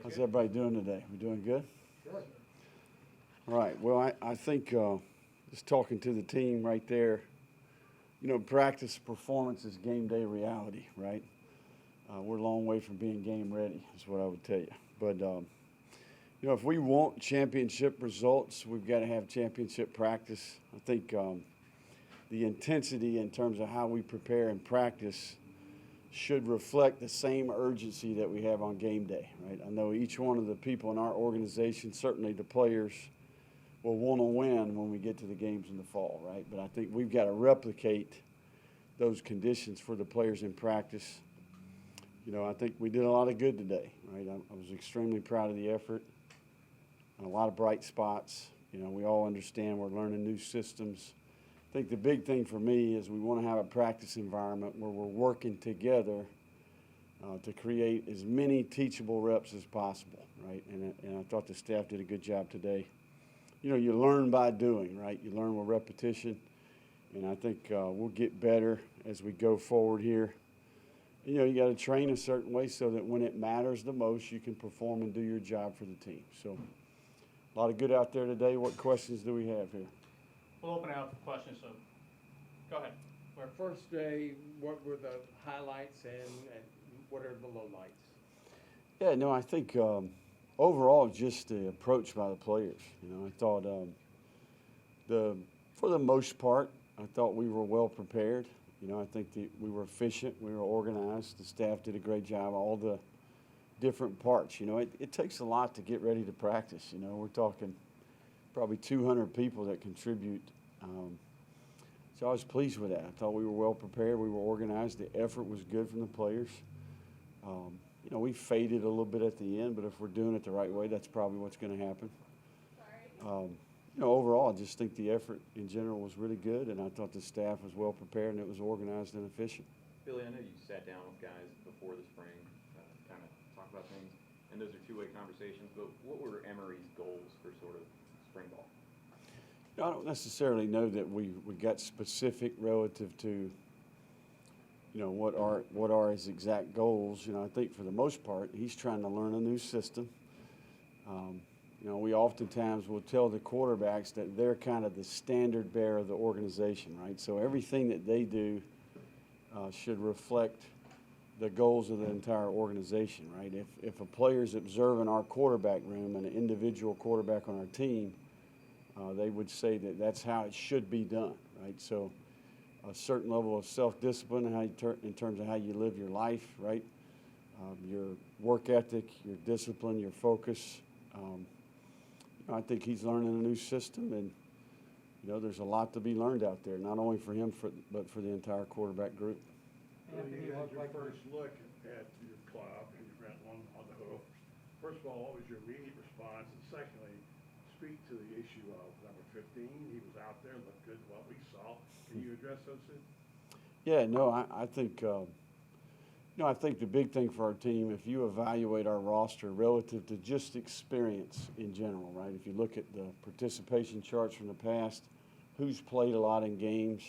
How's everybody doing today? We doing good? Good. All right. Well, I think just talking to the team right there, practice performance is game day reality, right? We're a long way from being game ready, is what I would tell you. But, if we want championship results, we've got to have championship practice. I think the intensity in terms of how we prepare and practice should reflect the same urgency that we have on game day, right? I know each one of the people in our organization, certainly the players, will want to win when we get to the games in the fall, right? But I think we've got to replicate those conditions for the players in practice. I think we did a lot of good today, right? I was extremely proud of the effort and a lot of bright spots. We all understand we're learning new systems. I think the big thing for me is we want to have a practice environment where we're working together to create as many teachable reps as possible, right? And I thought the staff did a good job today. You learn by doing, right? You learn with repetition, and I think we'll get better as we go forward here. You got to train a certain way so that when it matters the most, you can perform and do your job for the team. So a lot of good out there today. What questions do we have here? We'll open it up for questions, so go ahead. Our first day, what were the highlights and what are the lowlights? Yeah, no, I think overall just the approach by the players. I thought for the most part, I thought we were well prepared. I think we were efficient, we were organized, the staff did a great job, all the different parts. It takes a lot to get ready to practice. We're talking probably 200 people that contribute. So I was pleased with that. I thought we were well prepared. We were organized. The effort was good from the players. We faded a little bit at the end, but if we're doing it the right way, that's probably what's going to happen. Overall, I just think the effort in general was really good, and I thought the staff was well prepared and it was organized and efficient. Billy, I know you sat down with guys before the spring, kind of talk about things, and those are two-way conversations, but what were Emory's goals for sort of spring ball? I don't necessarily know that we got specific relative to, what are his exact goals. I think for the most part, he's trying to learn a new system. We oftentimes will tell the quarterbacks that they're kind of the standard bearer of the organization, right? So everything that they do should reflect the goals of the entire organization, right? If a player's observing our quarterback room and an individual quarterback on our team, they would say that that's how it should be done, right? So a certain level of self-discipline in terms of how you live your life, right? Your work ethic, your discipline, your focus. I think he's learning a new system, and there's a lot to be learned out there, not only for him, but for the entire quarterback group. You had your first look at your club, and you ran one on the hoof. First of all, what was your immediate response? And secondly, speak to the issue of number 15. He was out there, looked good, what we saw. Can you address those two? Yeah, no, I think I think the big thing for our team, if you evaluate our roster relative to just experience in general, right? If you look at the participation charts from the past, who's played a lot in games,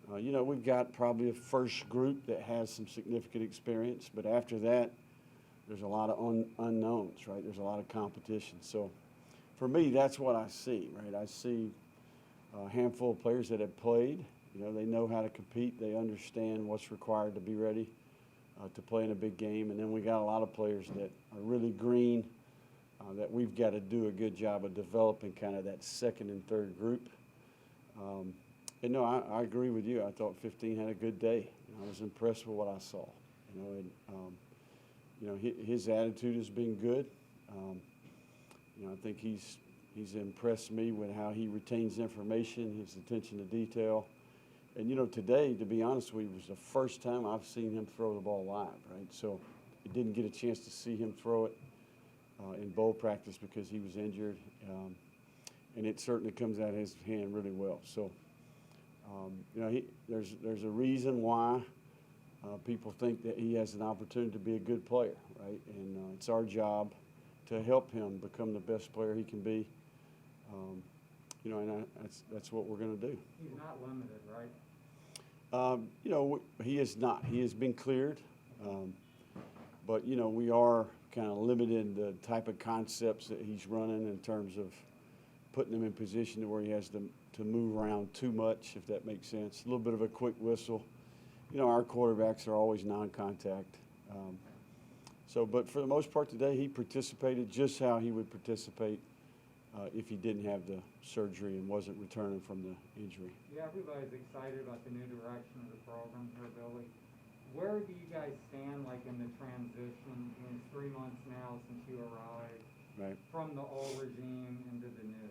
we've got probably a first group that has some significant experience, but after that, there's a lot of unknowns, right? There's a lot of competition. So for me, that's what I see, right? I see a handful of players that have played. They know how to compete. They understand what's required to be ready to play in a big game. And then we got a lot of players that are really green that we've got to do a good job of developing kind of that second and third group. And no, I agree with you. I thought 15 had a good day. I was impressed with what I saw. His attitude has been good. I think he's impressed me with how he retains information, his attention to detail. And, today, to be honest with you, was the first time I've seen him throw the ball live, right? So I didn't get a chance to see him throw it in bowl practice because he was injured. And it certainly comes out of his hand really well. So, there's a reason why people think that he has an opportunity to be a good player, right? And it's our job to help him become the best player he can be. And that's what we're going to do. He's not limited, right? He is not. He has been cleared. But, we are kind of limited the type of concepts that he's running in terms of putting him in position to where he has to move around too much, if that makes sense. A little bit of a quick whistle. You know, our quarterbacks are always non-contact. But for the most part today, he participated just how he would participate if he didn't have the surgery and wasn't returning from the injury. Yeah, everybody's excited about the new direction of the program here, Billy. Where do you guys stand, like, in the transition? It's 3 months now since you arrived. Right. From the old regime into the new.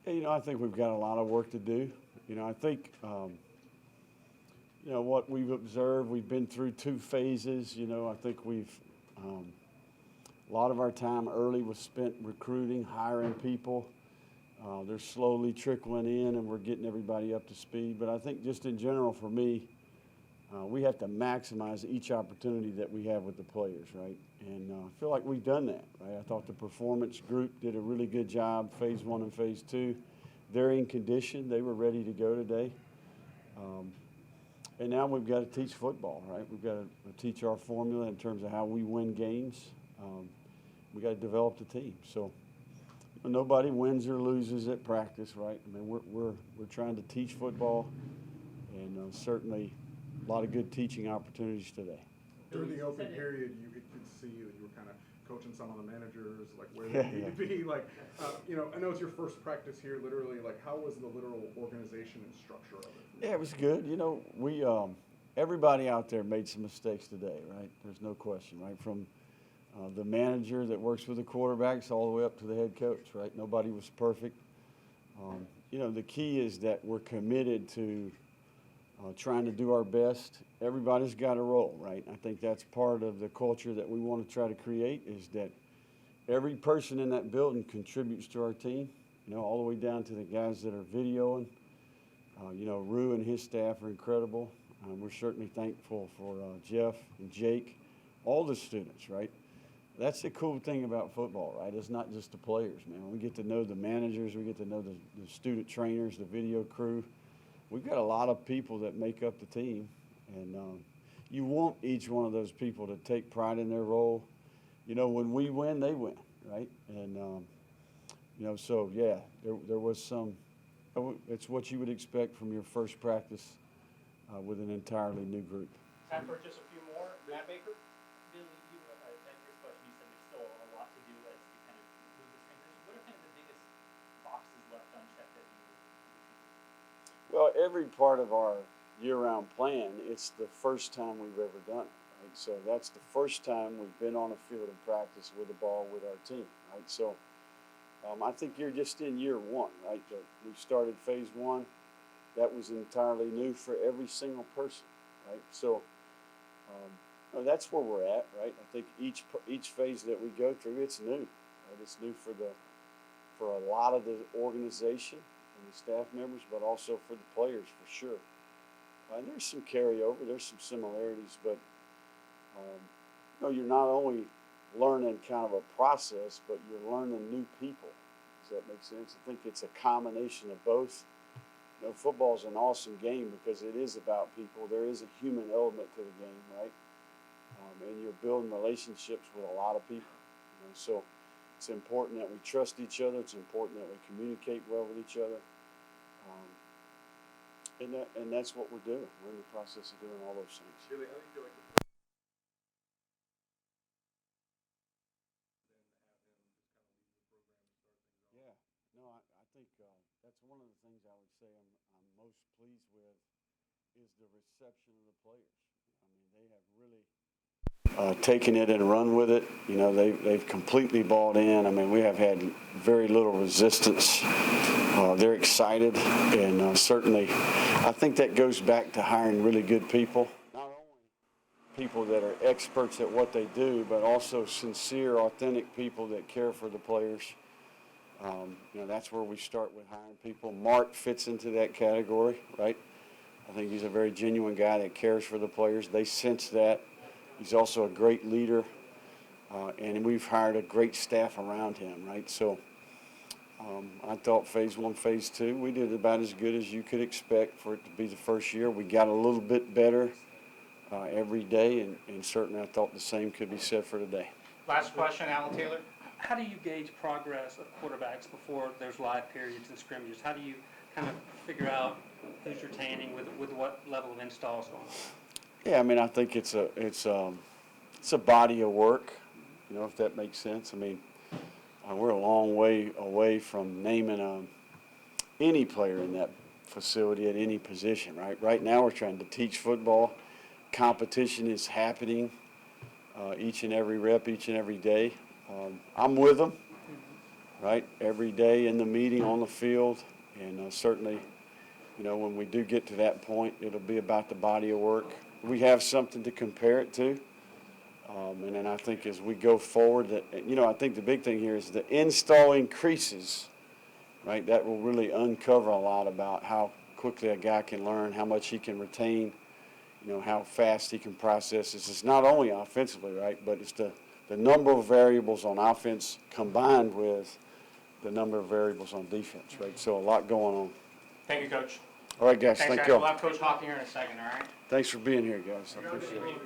Yeah, you know, I think we've got a lot of work to do. You know, I think, you know, what we've observed, we've been through 2 phases. You know, I think we've, a lot of our time early was spent recruiting, hiring people. They're slowly trickling in and we're getting everybody up to speed. But I think just in general for me, we have to maximize each opportunity that we have with the players, right? And I feel like we've done that, right? I thought the performance group did a really good job, phase 1 and phase 2. They're in condition. They were ready to go today. And now we've got to teach football, right? We've got to teach our formula in terms of how we win games. We've got to develop the team. So nobody wins or loses at practice, right? I mean, we're trying to teach football, and certainly a lot of good teaching opportunities today. During the open period, you could see you were kind of coaching some of the managers, like where they need to be. Like, you know, I know it's your first practice here, literally. Like, how was the literal organization and structure of it? Yeah, it was good. You know, we everybody out there made some mistakes today, right? There's no question, right? From the manager that works with the quarterbacks all the way up to the head coach, right? Nobody was perfect. You know, the key is that we're committed to trying to do our best. Everybody's got a role, right? I think that's part of the culture that we want to try to create, is that every person in that building contributes to our team, you know, all the way down to the guys that are videoing. You know, Rue and his staff are incredible. We're certainly thankful for Jeff and Jake, all the students, right? That's the cool thing about football, right? It's not just the players, man. We get to know the managers, we get to know the student trainers, the video crew. We've got a lot of people that make up the team, and you want each one of those people to take pride in their role. You know, when we win, they win, right? And, you know, so, yeah, there was some – it's what you would expect from your first practice with an entirely new group. Time for just a few more. Matt Baker? Billy, you, at your question, you said there's still a lot to do as you kind of move this transition. What are kind of the biggest boxes left unchecked that you? Well, every part of our year-round plan, it's the first time we've ever done it, right? So that's the first time we've been on a field in practice with the ball with our team, right? So I think you're just in year 1, right? We started phase 1. That was entirely new for every single person, right? So that's where we're at, right? I think each phase that we go through, it's new, right? It's new for a lot of the organization and the staff members, but also for the players, for sure. And there's some carryover, there's some similarities, but you know, you're not only learning kind of a process, but you're learning new people. Does that make sense? I think it's a combination of both. You know, football's an awesome game because it is about people. There is a human element to the game, right? And you're building relationships with a lot of people. You know? So it's important that we trust each other. It's important that we communicate well with each other. And that's what we're doing. We're in the process of doing all those things. Billy, how do you feel like Yeah, no, I think that's one of the things I would say I'm most pleased with is the reception of the players. I mean, they have really taken it and run with it. You know, they've completely bought in. I mean, we have had very little resistance. They're excited, and certainly I think that goes back to hiring really good people. Not only people that are experts at what they do, but also sincere, authentic people that care for the players. You know, that's where we start with hiring people. Mark fits into that category, right? I think he's a very genuine guy that cares for the players. They sense that. He's also a great leader, and we've hired a great staff around him, right? So I thought phase 1, phase 2, we did about as good as you could expect for it to be the first year. We got a little bit better every day, and certainly I thought the same could be said for today. Last question, Alan Taylor. How do you gauge progress of quarterbacks before there's live periods and scrimmages? How do you kind of figure out who's retaining with what level of installs going on? Yeah, I mean, I think it's a body of work, if that makes sense. I mean, we're a long way away from naming any player in that facility at any position, right? Right now we're trying to teach football. Competition is happening each and every rep, each and every day. I'm with them, right, every day in the meeting, on the field, and certainly, when we do get to that point, it'll be about the body of work. We have something to compare it to, and then I think as we go forward, I think the big thing here is the install increases, right? That will really uncover a lot about how quickly a guy can learn, how much he can retain, how fast he can process this. It's not only offensively, right, but it's the number of variables on offense combined with the number of variables on defense, right? So a lot going on. Thank you, Coach. All right, guys, Thanks, thank guys. you We'll all. have Coach Hawk here in a second, all right? Thanks for being here, guys. I appreciate it.